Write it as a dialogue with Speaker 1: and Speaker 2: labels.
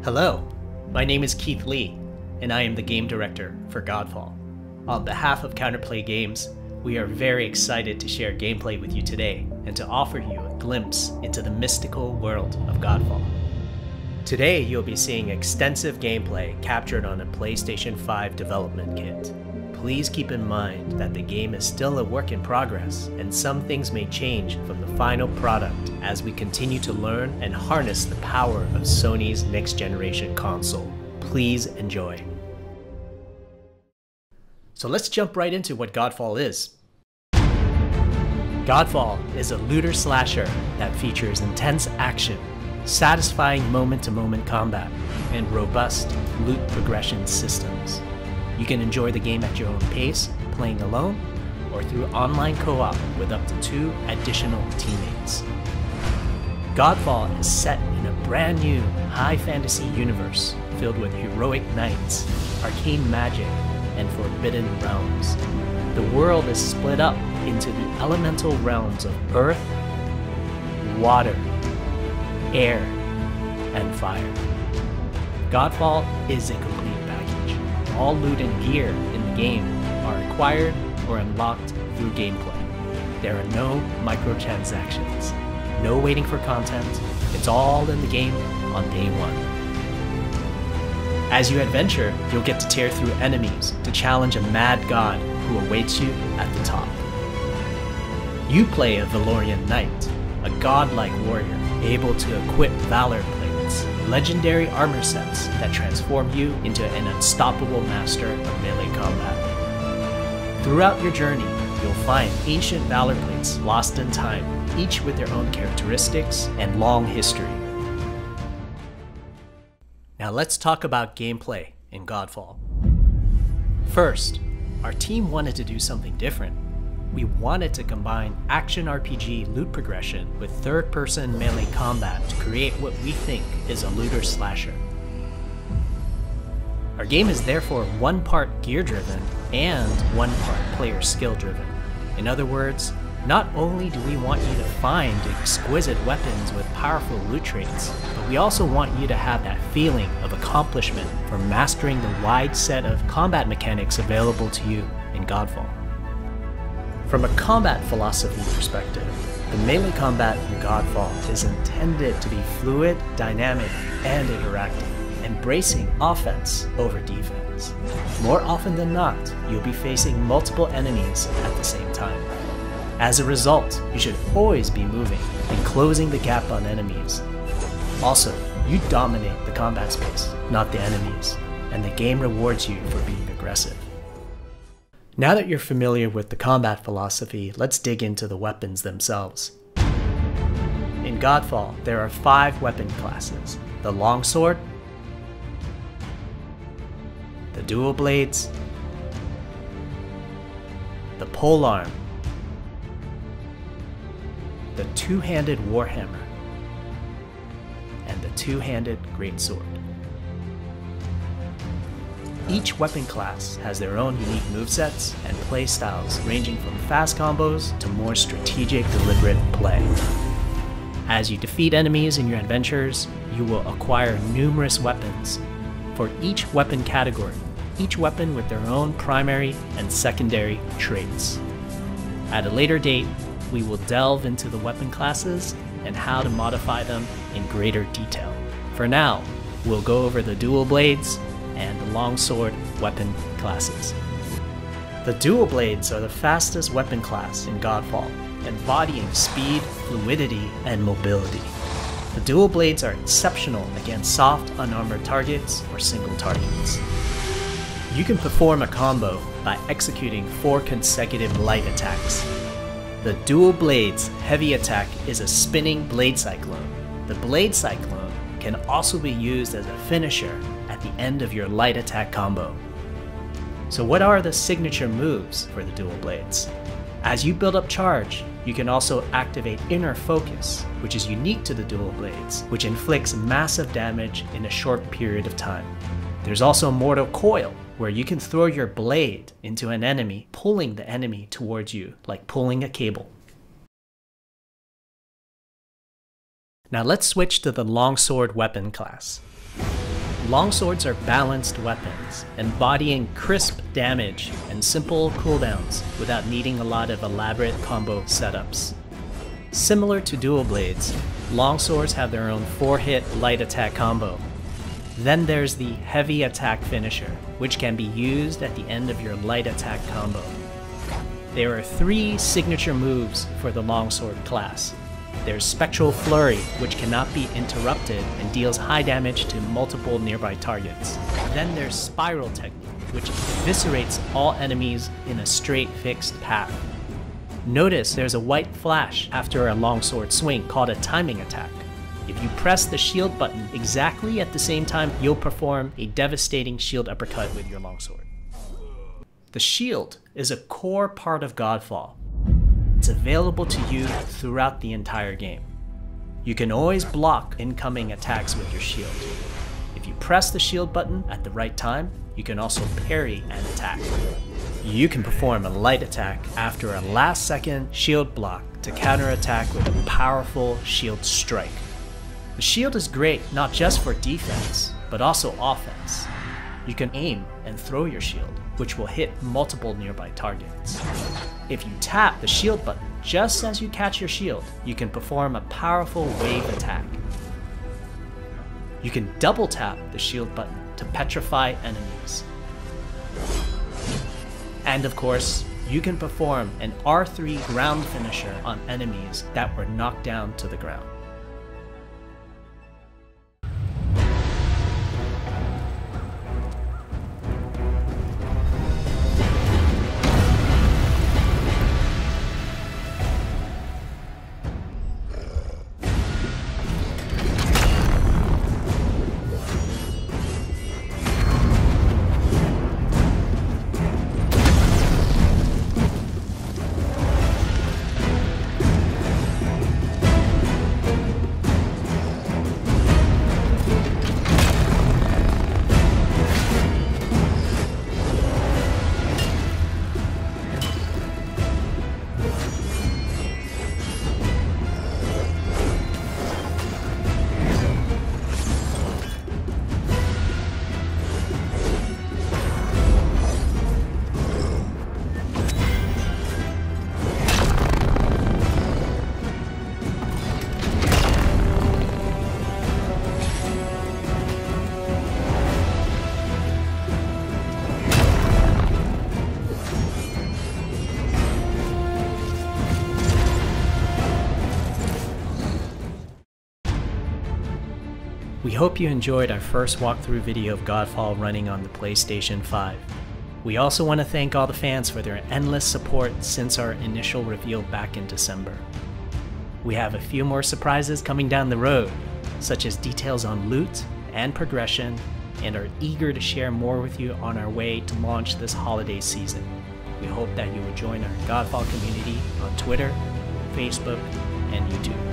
Speaker 1: Hello, my name is Keith Lee, and I am the game director for Godfall. On behalf of Counterplay Games, we are very excited to share gameplay with you today and to offer you a glimpse into the mystical world of Godfall. Today, you'll be seeing extensive gameplay captured on a PlayStation 5 development kit. Please keep in mind that the game is still a work in progress, and some things may change from the final product as we continue to learn and harness the power of Sony's next-generation console. Please enjoy. So let's jump right into what Godfall is. Godfall is a looter slasher that features intense action, satisfying moment-to-moment combat, and robust loot progression systems. You can enjoy the game at your own pace, playing alone, or through online co-op with up to 2 additional teammates. Godfall is set in a brand new high fantasy universe filled with heroic knights, arcane magic, and forbidden realms. The world is split up into the elemental realms of earth, water, air, and fire. Godfall is a complete package. All loot and gear in the game are acquired or unlocked through gameplay. There are no microtransactions, no waiting for content. It's all in the game on day one. As you adventure, you'll get to tear through enemies to challenge a mad god who awaits you at the top. You play a Valorian knight, a godlike warrior able to equip valor plates, legendary armor sets that transform you into an unstoppable master of melee combat. Throughout your journey, you'll find ancient valor plates lost in time, each with their own characteristics and long history. Now let's talk about gameplay in Godfall. First, our team wanted to do something different. We wanted to combine action RPG loot progression with third-person melee combat to create what we think is a looter slasher. Our game is therefore one part gear-driven and one part player skill-driven. In other words, not only do we want you to find exquisite weapons with powerful loot traits, but we also want you to have that feeling of accomplishment for mastering the wide set of combat mechanics available to you in Godfall. From a combat philosophy perspective, the melee combat in Godfall is intended to be fluid, dynamic, and interactive, embracing offense over defense. More often than not, you'll be facing multiple enemies at the same time. As a result, you should always be moving and closing the gap on enemies. Also, you dominate the combat space, not the enemies, and the game rewards you for being aggressive. Now that you're familiar with the combat philosophy, let's dig into the weapons themselves. In Godfall, there are 5 weapon classes: the longsword, the dual blades, the polearm, the two-handed warhammer, and the two-handed greatsword. Each weapon class has their own unique movesets and playstyles ranging from fast combos to more strategic, deliberate play. As you defeat enemies in your adventures, you will acquire numerous weapons for each weapon category, each weapon with their own primary and secondary traits. At a later date, we will delve into the weapon classes and how to modify them in greater detail. For now, we'll go over the dual blades and the longsword weapon classes. The dual blades are the fastest weapon class in Godfall, embodying speed, fluidity, and mobility. The dual blades are exceptional against soft, unarmored targets or single targets. You can perform a combo by executing 4 consecutive light attacks. The dual blades heavy attack is a spinning blade cyclone. The blade cyclone can also be used as a finisher at the end of your light attack combo. So what are the signature moves for the dual blades? As you build up charge, you can also activate inner focus, which is unique to the dual blades, which inflicts massive damage in a short period of time. There's also mortal coil, where you can throw your blade into an enemy, pulling the enemy towards you, like pulling a cable. Now let's switch to the longsword weapon class. Longswords are balanced weapons, embodying crisp damage and simple cooldowns without needing a lot of elaborate combo setups. Similar to dual blades, longswords have their own 4-hit light attack combo. Then there's the heavy attack finisher, which can be used at the end of your light attack combo. There are 3 signature moves for the longsword class. There's Spectral Flurry, which cannot be interrupted and deals high damage to multiple nearby targets. Then there's Spiral Technique, which eviscerates all enemies in a straight fixed path. Notice there's a white flash after a longsword swing called a timing attack. If you press the shield button exactly at the same time, you'll perform a devastating shield uppercut with your longsword. The shield is a core part of Godfall. It's available to you throughout the entire game. You can always block incoming attacks with your shield. If you press the shield button at the right time, you can also parry an attack. You can perform a light attack after a last-second shield block to counterattack with a powerful shield strike. The shield is great not just for defense, but also offense. You can aim and throw your shield, which will hit multiple nearby targets. If you tap the shield button just as you catch your shield, you can perform a powerful wave attack. You can double tap the shield button to petrify enemies. And of course, you can perform an R3 ground finisher on enemies that were knocked down to the ground. We hope you enjoyed our first walkthrough video of Godfall running on the PlayStation 5. We also want to thank all the fans for their endless support since our initial reveal back in December. We have a few more surprises coming down the road, such as details on loot and progression, and are eager to share more with you on our way to launch this holiday season. We hope that you will join our Godfall community on Twitter, Facebook, and YouTube.